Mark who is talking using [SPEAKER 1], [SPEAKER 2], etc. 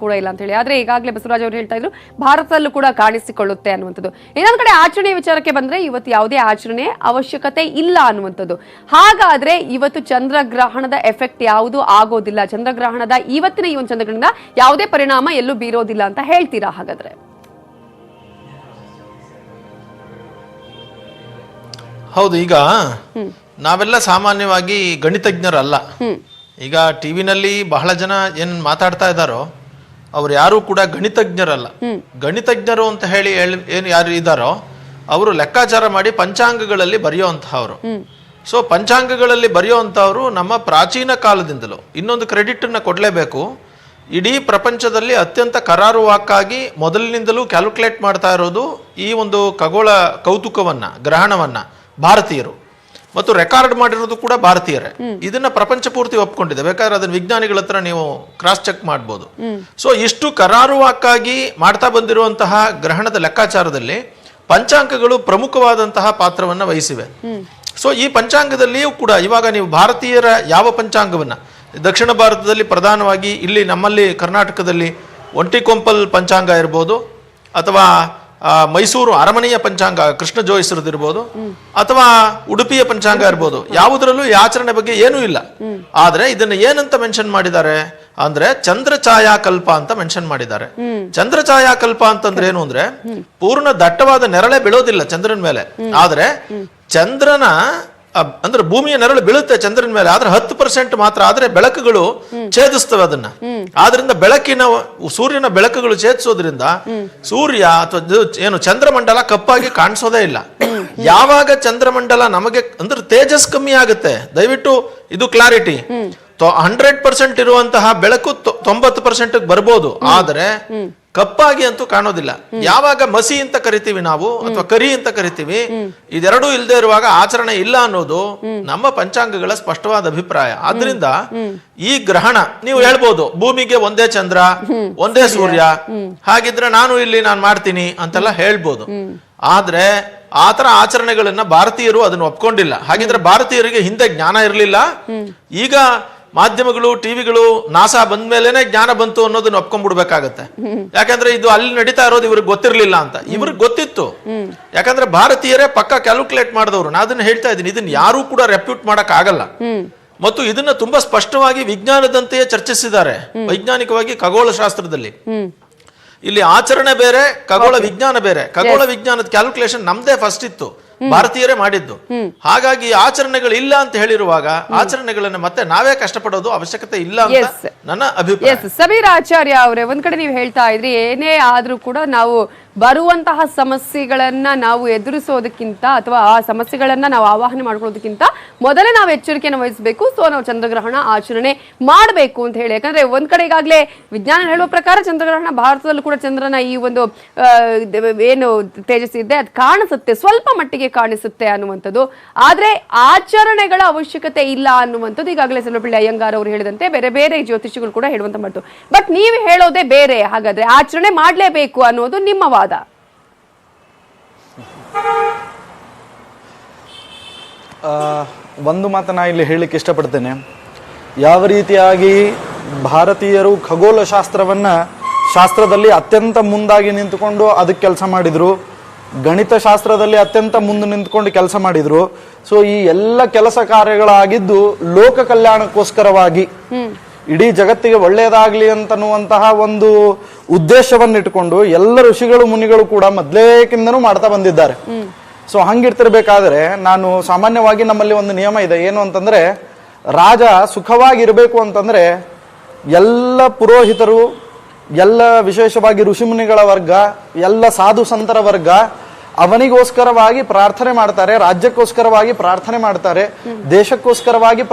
[SPEAKER 1] ಕೂಡ ಇಲ್ಲ ಅಂತ ಹೇಳಿ. ಆದ್ರೆ ಈಗಾಗಲೇ ಬಸವರಾಜ್ ಅವರು ಹೇಳ್ತಾ ಇದ್ರು ಭಾರತದಲ್ಲೂ ಕೂಡ ಕಾಣಿಸಿಕೊಳ್ಳುತ್ತೆ ಅನ್ನುವಂಥದ್ದು. ಇನ್ನೊಂದ್ ಕಡೆ ಆಚರಣೆ ವಿಚಾರಕ್ಕೆ ಬಂದ್ರೆ ಇವತ್ತು ಯಾವುದೇ ಆಚರಣೆ ಅವಶ್ಯಕತೆ ಇಲ್ಲ ಅನ್ನುವಂಥದ್ದು. ಹಾಗಾದ್ರೆ ಇವತ್ತು ಚಂದ್ರಗ್ರಹಣದ ಎಫೆಕ್ಟ್ ಯಾವುದು ಆಗೋದಿಲ್ಲ, ಚಂದ್ರಗ್ರಹಣದ ಇವತ್ತಿನ ಈ ಒಂದು ಚಂದ್ರಗ್ರಹಣದ ಯಾವುದೇ ಪರಿಣಾಮ ಎಲ್ಲೂ ಬೀರೋದಿಲ್ಲ ಅಂತ ಹೇಳ್ತೀರಾ? ಹಾಗಾದ್ರೆ
[SPEAKER 2] ಹೌದು. ಈಗ ನಾವೆಲ್ಲ ಸಾಮಾನ್ಯವಾಗಿ ಗಣಿತಜ್ಞರಲ್ಲ. ಈಗ ಟಿವಿನಲ್ಲಿ ಬಹಳ ಜನ ಏನ್ ಮಾತಾಡ್ತಾ ಇದ್ದಾರೋ ಅವ್ರು ಯಾರು ಕೂಡ ಗಣಿತಜ್ಞರಲ್ಲ. ಗಣಿತಜ್ಞರು ಅಂತ ಹೇಳಿ ಏನ್ ಯಾರು ಇದ್ದಾರೋ ಅವರು ಲೆಕ್ಕಾಚಾರ ಮಾಡಿ ಪಂಚಾಂಗಗಳಲ್ಲಿ ಬರೆಯುವಂತಹವ್ರು. ಸೊ ಪಂಚಾಂಗಗಳಲ್ಲಿ ಬರೆಯುವಂತಹವ್ರು ನಮ್ಮ ಪ್ರಾಚೀನ ಕಾಲದಿಂದಲೂ. ಇನ್ನೊಂದು ಕ್ರೆಡಿಟ್ ಅನ್ನ ಕೊಡ್ಲೇಬೇಕು, ಇಡೀ ಪ್ರಪಂಚದಲ್ಲಿ ಅತ್ಯಂತ ಕರಾರುವಾಕ್ಕಾಗಿ ಮೊದಲಿನಿಂದಲೂ ಕ್ಯಾಲ್ಕುಲೇಟ್ ಮಾಡ್ತಾ ಇರೋದು ಈ ಒಂದು ಖಗೋಳ ಕೌತುಕವನ್ನ, ಗ್ರಹಣವನ್ನ ಭಾರತೀಯರು, ಮತ್ತು ರೆಕಾರ್ಡ್ ಮಾಡಿರೋದು ಕೂಡ ಭಾರತೀಯರೇ. ಇದನ್ನ ಪ್ರಪಂಚ ಪೂರ್ತಿ ಒಪ್ಕೊಂಡಿದೆ. ಬೇಕಾದ್ರೆ ಅದನ್ನ ವಿಜ್ಞಾನಿಗಳ ಹತ್ರ ನೀವು ಕ್ರಾಸ್ ಚೆಕ್ ಮಾಡ್ಬೋದು. ಸೊ ಇಷ್ಟು ಕರಾರುವಾಕ್ಕಾಗಿ ಮಾಡ್ತಾ ಬಂದಿರುವಂತಹ ಗ್ರಹಣದ ಲೆಕ್ಕಾಚಾರದಲ್ಲಿ ಪಂಚಾಂಗಗಳು ಪ್ರಮುಖವಾದಂತಹ ಪಾತ್ರವನ್ನ ವಹಿಸಿವೆ. ಸೊ ಈ ಪಂಚಾಂಗದಲ್ಲಿಯೂ ಕೂಡ ಇವಾಗ ನೀವು ಭಾರತೀಯರ ಯಾವ ಪಂಚಾಂಗವನ್ನ, ದಕ್ಷಿಣ ಭಾರತದಲ್ಲಿ ಪ್ರಧಾನವಾಗಿ ಇಲ್ಲಿ ನಮ್ಮಲ್ಲಿ ಕರ್ನಾಟಕದಲ್ಲಿ ಒಂಟಿಕೊಂಪಲ್ ಪಂಚಾಂಗ ಇರ್ಬೋದು, ಅಥವಾ ಮೈಸೂರು ಅರಮನೆಯ ಪಂಚಾಂಗ ಕೃಷ್ಣ ಜೋಯಿಸರದಿರ್ಬೋದು, ಅಥವಾ ಉಡುಪಿಯ ಪಂಚಾಂಗ ಇರ್ಬೋದು, ಯಾವುದರಲ್ಲೂ ಈ ಆಚರಣೆ ಬಗ್ಗೆ ಏನೂ ಇಲ್ಲ. ಆದ್ರೆ ಇದನ್ನ ಏನಂತ ಮೆನ್ಷನ್ ಮಾಡಿದ್ದಾರೆ ಅಂದ್ರೆ ಚಂದ್ರ ಛಾಯಾಕಲ್ಪ ಅಂತ ಮೆನ್ಷನ್ ಮಾಡಿದ್ದಾರೆ. ಚಂದ್ರ ಛಾಯಾಕಲ್ಪ ಅಂತಂದ್ರೆ ಏನು ಅಂದ್ರೆ ಪೂರ್ಣ ದಟ್ಟವಾದ ನೆರಳೆ ಬೀಳೋದಿಲ್ಲ ಚಂದ್ರನ ಮೇಲೆ, ಆದ್ರೆ ಚಂದ್ರನ ಅಂದ್ರೆ ಭೂಮಿಯ ನೆರಳು ಬೀಳುತ್ತೆ ಚಂದ್ರನ ಮೇಲೆ, ಆದ್ರೆ 10% ಮಾತ್ರ. ಆದ್ರೆ ಬೆಳಕುಗಳು ಛೇದಿಸ್ತವೆ ಅದನ್ನ. ಆದ್ರಿಂದ ಬೆಳಕಿನ ಸೂರ್ಯನ ಬೆಳಕುಗಳು ಛೇದಿಸೋದ್ರಿಂದ ಸೂರ್ಯ ಅಥವಾ ಏನು ಚಂದ್ರಮಂಡಲ ಕಪ್ಪಾಗಿ ಕಾಣಿಸೋದೇ ಇಲ್ಲ. ಯಾವಾಗ ಚಂದ್ರಮಂಡಲ ನಮಗೆ ಅಂದ್ರೆ ತೇಜಸ್ ಕಮ್ಮಿ ಆಗುತ್ತೆ, ದಯವಿಟ್ಟು ಇದು ಕ್ಲಾರಿಟಿ. 100% ಇರುವಂತಹ ಬೆಳಕು 90% ಬರ್ಬೋದು, ಆದ್ರೆ ಕಪ್ಪಾಗಿ ಅಂತೂ ಕಾಣೋದಿಲ್ಲ. ಯಾವಾಗ ಮಸಿ ಅಂತ ಕರಿತೀವಿ ನಾವು, ಅಥವಾ ಕರಿ ಅಂತ ಕರಿತೀವಿ, ಇದೆರಡೂ ಇಲ್ಲದೆ ಇರುವಾಗ ಆಚರಣೆ ಇಲ್ಲ ಅನ್ನೋದು ನಮ್ಮ ಪಂಚಾಂಗಗಳ ಸ್ಪಷ್ಟವಾದ ಅಭಿಪ್ರಾಯ. ಆದ್ರಿಂದ ಈ ಗ್ರಹಣ ನೀವು ಹೇಳ್ಬೋದು ಭೂಮಿಗೆ ಒಂದೇ ಚಂದ್ರ ಒಂದೇ ಸೂರ್ಯ, ಹಾಗಿದ್ರೆ ನಾನು ಮಾಡ್ತೀನಿ ಅಂತೆಲ್ಲ ಹೇಳ್ಬೋದು. ಆದ್ರೆ ಆತರ ಆಚರಣೆಗಳನ್ನ ಭಾರತೀಯರು ಅದನ್ನ ಒಪ್ಕೊಂಡಿಲ್ಲ. ಹಾಗಿದ್ರೆ ಭಾರತೀಯರಿಗೆ ಹಿಂದೆ ಜ್ಞಾನ ಇರಲಿಲ್ಲ, ಈಗ ಮಾಧ್ಯಮಗಳು ಟಿವಿಗಳು ನಾಸಾ ಬಂದ ಮೇಲೆನೆ ಜ್ಞಾನ ಬಂತು ಅನ್ನೋದನ್ನ ಒಪ್ಕೊಂಡ್ಬಿಡ್ಬೇಕಾಗತ್ತೆ. ಯಾಕಂದ್ರೆ ಇದು ಅಲ್ಲಿ ನಡೀತಾ ಇರೋದು ಇವ್ರಿಗೆ ಗೊತ್ತಿರ್ಲಿಲ್ಲ ಅಂತ. ಇವ್ರಿಗೆ ಗೊತ್ತಿತ್ತು, ಯಾಕಂದ್ರೆ ಭಾರತೀಯರೇ ಪಕ್ಕ ಕ್ಯಾಲ್ಕುಲೇಟ್ ಮಾಡಿದವರು. ನಾ ಅದನ್ನ ಹೇಳ್ತಾ ಇದ್ದೀನಿ, ಇದನ್ನ ಯಾರು ಕೂಡ ರೆಪ್ಯೂಟ್ ಮಾಡಕ್ ಆಗಲ್ಲ. ಮತ್ತು ಇದನ್ನ ತುಂಬಾ ಸ್ಪಷ್ಟವಾಗಿ ವಿಜ್ಞಾನದಂತೆಯೇ ಚರ್ಚಿಸಿದ್ದಾರೆ ವೈಜ್ಞಾನಿಕವಾಗಿ ಖಗೋಳ ಶಾಸ್ತ್ರದಲ್ಲಿ. ಇಲ್ಲಿ ಆಚರಣೆ ಬೇರೆ, ಖಗೋಳ ವಿಜ್ಞಾನ ಬೇರೆ. ಖಗೋಳ ವಿಜ್ಞಾನದ ಕ್ಯಾಲ್ಕುಲೇಷನ್ ನಮ್ದೇ ಫಸ್ಟ್ ಇತ್ತು, ಭಾರತೀಯರೇ ಮಾಡಿದ್ದು. ಹಾಗಾಗಿ ಆಚರಣೆಗಳು ಇಲ್ಲ ಅಂತ ಹೇಳಿರುವಾಗ ಆಚರಣೆಗಳನ್ನ ಮತ್ತೆ ನಾವೇ ಕಷ್ಟಪಡೋದು ಅವಶ್ಯಕತೆ ಇಲ್ಲ ಅಂತ ನನ್ನ ಅಭಿಪ್ರಾಯ.
[SPEAKER 1] ಸಮೀರ್ ಆಚಾರ್ಯ ಅವರೇ, ಒಂದ್ ಕಡೆ ನೀವು ಹೇಳ್ತಾ ಇದ್ರಿ ಏನೇ ಆದ್ರೂ ಕೂಡ ನಾವು ಬರುವಂತಹ ಸಮಸ್ಯೆಗಳನ್ನ ನಾವು ಎದುರಿಸೋದಕ್ಕಿಂತ ಅಥವಾ ಆ ಸಮಸ್ಯೆಗಳನ್ನ ನಾವು ಆವಾಹನೆ ಮಾಡ್ಕೊಳ್ಳೋದಕ್ಕಿಂತ ಮೊದಲೇ ನಾವು ಎಚ್ಚರಿಕೆಯನ್ನು ವಹಿಸಬೇಕು. ಸೊ ನಾವು ಚಂದ್ರಗ್ರಹಣ ಆಚರಣೆ ಮಾಡಬೇಕು ಅಂತ ಹೇಳಿ. ಯಾಕಂದ್ರೆ ಒಂದ್ ಕಡೆ ಈಗಾಗಲೇ ವಿಜ್ಞಾನ ಹೇಳುವ ಪ್ರಕಾರ ಚಂದ್ರಗ್ರಹಣ ಭಾರತದಲ್ಲೂ ಕೂಡ ಚಂದ್ರನ ಈ ಒಂದು ಏನು ತೇಜಸ್ ಇದೆ ಅದು ಕಾಣಿಸುತ್ತೆ, ಸ್ವಲ್ಪ ಮಟ್ಟಿಗೆ ಕಾಣಿಸುತ್ತೆ ಅನ್ನುವಂಥದ್ದು. ಆದ್ರೆ ಆಚರಣೆಗಳ ಅವಶ್ಯಕತೆ ಇಲ್ಲ ಅನ್ನುವಂಥದ್ದು ಈಗಾಗಲೇ ಸರ್ವಪಳ್ಳಿ ಅಯ್ಯಂಗಾರ್ ಅವರು ಹೇಳಿದಂತೆ ಬೇರೆ ಬೇರೆ ಜ್ಯೋತಿಷಿಗಳು ಕೂಡ ಹೇಳುವಂತ ಮಾತು. ಬಟ್ ನೀವು ಹೇಳೋದೇ ಬೇರೆ. ಹಾಗಾದ್ರೆ ಆಚರಣೆ ಮಾಡಲೇಬೇಕು ಅನ್ನೋದು ನಿಮ್ಮ ವಾದ.
[SPEAKER 3] ಒಂದು ಮಾತನ್ನ ಇಲ್ಲಿ ಹೇಳಲಿಕ್ಕೆ ಇಷ್ಟಪಡ್ತೇನೆ. ಯಾವ ರೀತಿಯಾಗಿ ಭಾರತೀಯರು ಖಗೋಳ ಶಾಸ್ತ್ರದಲ್ಲಿ ಅತ್ಯಂತ ಮುಂದಾಗಿ ನಿಂತುಕೊಂಡು ಅದಕ್ಕೆ ಕೆಲಸ ಮಾಡಿದ್ರು, ಗಣಿತ ಶಾಸ್ತ್ರದಲ್ಲಿ ಅತ್ಯಂತ ಮುಂದೆ ನಿಂತ್ಕೊಂಡು ಕೆಲಸ ಮಾಡಿದ್ರು. ಸೊ ಈ ಎಲ್ಲ ಕೆಲಸ ಕಾರ್ಯಗಳಾಗಿದ್ದು ಲೋಕ ಕಲ್ಯಾಣಕ್ಕೋಸ್ಕರವಾಗಿ, ಇಡೀ ಜಗತ್ತಿಗೆ ಒಳ್ಳೆಯದಾಗ್ಲಿ ಅಂತನ್ನುವಂತಹ ಒಂದು ಉದ್ದೇಶವನ್ನಿಟ್ಟುಕೊಂಡು ಎಲ್ಲ ಋಷಿಗಳು ಮುನಿಗಳು ಕೂಡ ಮೊದಲೇಕಿಂದನೂ ಮಾಡ್ತಾ ಬಂದಿದ್ದಾರೆ. ಸೊ ಹಂಗಿರ್ತಿರ್ಬೇಕಾದ್ರೆ ನಾನು ಸಾಮಾನ್ಯವಾಗಿ ನಮ್ಮಲ್ಲಿ ಒಂದು ನಿಯಮ ಇದೆ, ಏನು ಅಂತಂದ್ರೆ ರಾಜ ಸುಖವಾಗಿರ್ಬೇಕು ಅಂತಂದ್ರೆ ಎಲ್ಲ ಪುರೋಹಿತರು, ಎಲ್ಲ ವಿಶೇಷವಾಗಿ ಋಷಿಮುನಿಗಳ ವರ್ಗ, ಎಲ್ಲ ಸಾಧು ಸಂತರ ವರ್ಗ ಅವನಿಗೋಸ್ಕರವಾಗಿ ಪ್ರಾರ್ಥನೆ ಮಾಡ್ತಾರೆ, ರಾಜ್ಯಕ್ಕೋಸ್ಕರವಾಗಿ ಪ್ರಾರ್ಥನೆ ಮಾಡ್ತಾರೆ, ದೇಶಕ್ಕೋಸ್ಕರವಾಗಿ ಪ್ರಾರ್ಥನೆ